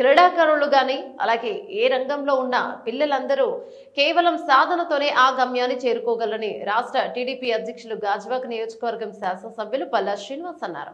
క్రీడాకారులు గాని అలాగే ఏ రంగంలో ఉన్న పిల్లలందరూ కేవలం సాధనతోనే ఆ గమ్యాన్ని చేరుకోగలరని రాష్ట్ర టీడీపీ అధ్యక్షులు గాజువాక నియోజకవర్గం శాసనసభ్యులు పల్లా శ్రీనివాస్ అన్నారు.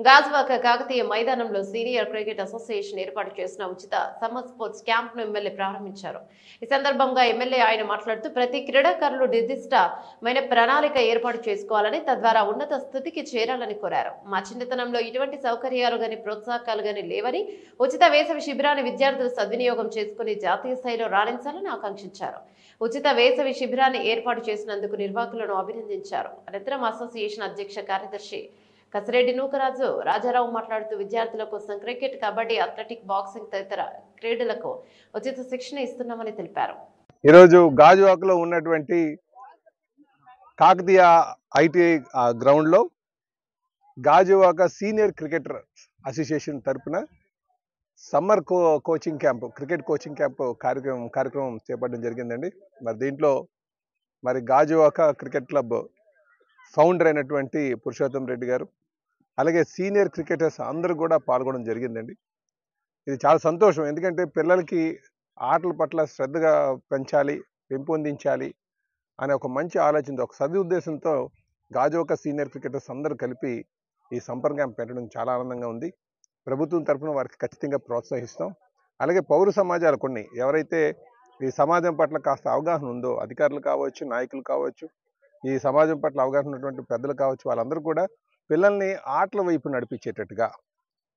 గాజువాక కాకతీయ మైదానంలో సీనియర్ క్రికెట్ అసోసియేషన్ ఏర్పాటు చేసిన ఉచిత సమ్మర్ స్పోర్ట్స్ క్యాంప్ ను ఎమ్మెల్యే ప్రారంభించారు. ఈ సందర్భంగా ఎమ్మెల్యే ఆయన మాట్లాడుతూ ప్రతి క్రీడాకారులు నిర్దిష్టమైన ప్రణాళిక ఏర్పాటు చేసుకోవాలని తద్వారా ఉన్నత స్థితికి చేరాలని కోరారు. మా చిన్నతనంలో ఇటువంటి సౌకర్యాలు గాని ప్రోత్సాహకాలు గాని లేవని ఉచిత వేసవి శిబిరాన్ని విద్యార్థులు సద్వినియోగం చేసుకుని జాతీయ స్థాయిలో రాణించాలని ఆకాంక్షించారు. ఉచిత వేసవి శిబిరాన్ని ఏర్పాటు చేసినందుకు నిర్వాహకులను అభినందించారు. అనంతరం అసోసియేషన్ అధ్యక్ష కార్యదర్శి కసిరెడ్డి నూకరాజు రాజారావు మాట్లాడుతూ విద్యార్థుల కోసం క్రికెట్, కబడ్డీ, అథ్లెటిక్, బాక్సింగ్ తదితర క్రీడలకు ఉచిత శిక్షణ ఇస్తున్నామని తెలిపారు. ఈరోజు గాజువాకలో ఉన్నటువంటి కాకతీయ ఐటీఐ గ్రౌండ్ లో గాజువాక సీనియర్ క్రికెటర్ అసోసియేషన్ తరపున summer coaching camp, cricket coaching camp కార్యక్రమం చేపట్టడం జరిగిందండి. మరి దీంట్లో గాజువాక క్రికెట్ క్లబ్ ఫౌండర్ అయినటువంటి పురుషోత్తం రెడ్డి గారు, అలాగే సీనియర్ క్రికెటర్స్ అందరూ కూడా పాల్గొనడం జరిగిందండి. ఇది చాలా సంతోషం. ఎందుకంటే పిల్లలకి ఆటల పట్ల శ్రద్ధగా పెంపొందించాలి అనే ఒక మంచి ఆలోచనతో, ఒక సదుద్దేశంతో గాజువాక సీనియర్ క్రికెటర్స్ అందరూ కలిపి ఈ సమ్మర్ క్యాంప్ పెట్టడం చాలా ఆనందంగా ఉంది. ప్రభుత్వం తరఫున వారికి ఖచ్చితంగా ప్రోత్సహిస్తాం. అలాగే పౌర సమాజాలు కొన్ని ఎవరైతే ఈ సమాజం పట్ల కాస్త అవగాహన ఉందో, అధికారులు కావచ్చు, నాయకులు కావచ్చు, ఈ సమాజం పట్ల అవగాహన ఉన్నటువంటి పెద్దలు కావచ్చు, వాళ్ళందరూ కూడా పిల్లల్ని ఆటల వైపు నడిపించేటట్టుగా,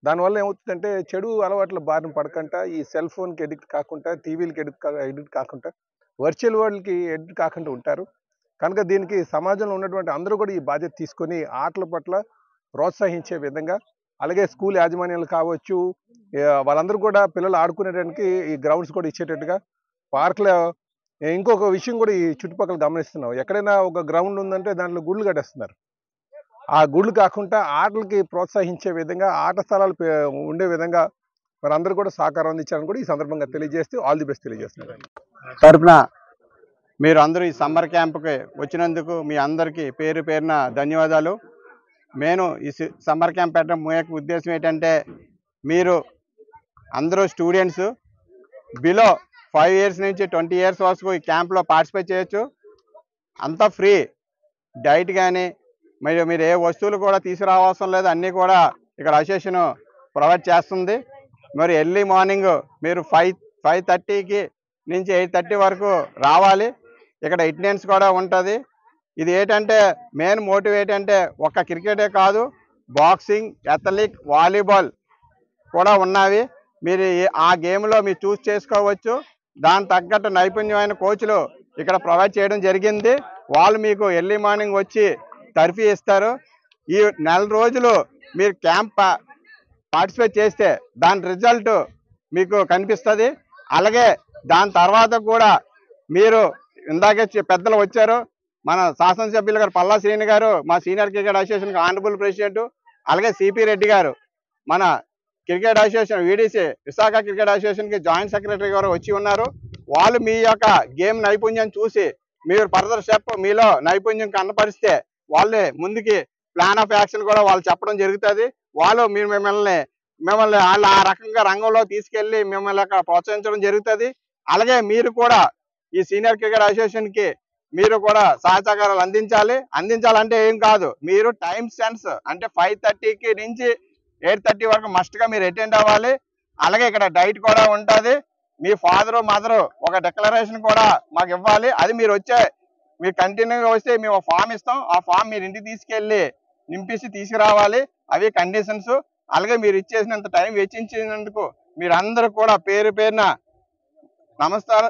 దానివల్ల ఏమవుతుందంటే చెడు అలవాట్ల బారిన పడకుండా, ఈ సెల్ ఫోన్కి ఎడిక్ట్ కాకుండా, టీవీలకి ఎడిక్ట్ కాకుండా, వర్చువల్ వరల్డ్కి ఎడిక్ట్ కాకుండా ఉంటారు. కనుక దీనికి సమాజంలో ఉన్నటువంటి అందరూ కూడా ఈ బాధ్యత తీసుకొని ఆటల పట్ల ప్రోత్సహించే విధంగా, అలాగే స్కూల్ యాజమాన్యాలు కావచ్చు, వాళ్ళందరూ కూడా పిల్లలు ఆడుకునేటానికి ఈ గ్రౌండ్స్ కూడా ఇచ్చేటట్టుగా, పార్క్లో ఇంకొక విషయం కూడా ఈ చుట్టుపక్కల గమనిస్తున్నాం. ఎక్కడైనా ఒక గ్రౌండ్ ఉందంటే దాంట్లో గుళ్ళు కట్టేస్తున్నారు. ఆ గుళ్ళు కాకుండా ఆటలకి ప్రోత్సహించే విధంగా, ఆట స్థలాలు ఉండే విధంగా అందరూ కూడా సహకారం అందించాలని కూడా ఈ సందర్భంగా తెలియజేస్తూ ఆల్ ది బెస్ట్ తెలియజేస్తున్నారు. తరపున మీరు అందరూ ఈ సమ్మర్ క్యాంప్కి వచ్చినందుకు మీ అందరికీ పేరు పేరున ధన్యవాదాలు. నేను ఈ సమ్మర్ క్యాంప్ పెట్టడం ముఖ్య ఉద్దేశం ఏంటంటే, మీరు అందరూ స్టూడెంట్స్ బిలో 5 years నుంచి 20 years వరకు ఈ క్యాంప్లో పార్టిసిపేట్ చేయొచ్చు. అంతా ఫ్రీ. డైట్ కానీ మీరు ఏ వస్తువులు కూడా తీసుకురావాల్సిన లేదు, అన్నీ కూడా ఇక్కడ అసోసియేషన్ ప్రొవైడ్ చేస్తుంది. మరి ఎర్లీ మార్నింగ్ మీరు 5:30 నుంచి 8:30 వరకు రావాలి. ఇక్కడ అటెండెన్స్ కూడా ఉంటుంది. ఇది ఏంటంటే మెయిన్ మోటివ్ ఏంటంటే, ఒక్క క్రికెటే కాదు, బాక్సింగ్, అథ్లెటిక్, వాలీబాల్ కూడా ఉన్నవి. మీరు ఆ గేమ్లో మీరు చూస్ చేసుకోవచ్చు. దాని తగ్గట్టు నైపుణ్యమైన కోచ్లు ఇక్కడ ప్రొవైడ్ చేయడం జరిగింది. వాళ్ళు మీకు ఎర్లీ మార్నింగ్ వచ్చి టర్ఫీ ఇస్తారు. ఈ నెల రోజులు మీరు క్యాంప్ పార్టిసిపేట్ చేస్తే దాని రిజల్ట్ మీకు కనిపిస్తుంది. అలాగే దాని తర్వాత కూడా మీరు ఇందాకే పెద్దలు వచ్చారు, మన శాసనసభ్యులు గారు పల్లా శ్రీని గారు, మా senior cricket association honourable president, అలాగే సిపి రెడ్డి గారు, మన cricket association VDC Visakha cricket అసోసియేషన్కి జాయింట్ సెక్రటరీ గారు వచ్చి ఉన్నారు. వాళ్ళు మీ యొక్క గేమ్ నైపుణ్యం చూసి మీరు ఫర్దర్ స్టెప్ మీలో నైపుణ్యం కనపరిస్తే వాళ్ళే ముందుకి ప్లాన్ ఆఫ్ యాక్షన్ కూడా వాళ్ళు చెప్పడం జరుగుతుంది. వాళ్ళు మిమ్మల్ని వాళ్ళు ఆ రకంగా రంగంలో తీసుకెళ్లి మిమ్మల్ని అక్కడ ప్రోత్సహించడం జరుగుతుంది. అలాగే మీరు కూడా ఈ సీనియర్ క్రికెట్ అసోసియేషన్కి మీరు కూడా సహకారాలు అందించాలంటే ఏం కాదు, మీరు టైం సెన్స్ అంటే 5:30 నుంచి 8:30 వరకు మస్ట్గా మీరు అటెండ్ అవ్వాలి. అలాగే ఇక్కడ డైట్ కూడా ఉంటుంది. మీ ఫాదరు మదరు ఒక డిక్లరేషన్ కూడా మాకు ఇవ్వాలి. అది మీరు కంటిన్యూగా వస్తే మేము ఒక ఫామ్ ఇస్తాం. ఆ ఫామ్ మీరు ఇంటికి తీసుకెళ్ళి నింపేసి తీసుకురావాలి. అవి కండిషన్స్. అలాగే మీరు ఇచ్చేసినంత టైం వెచ్చించినందుకు మీరందరూ కూడా పేరు పేరున నమస్కారం.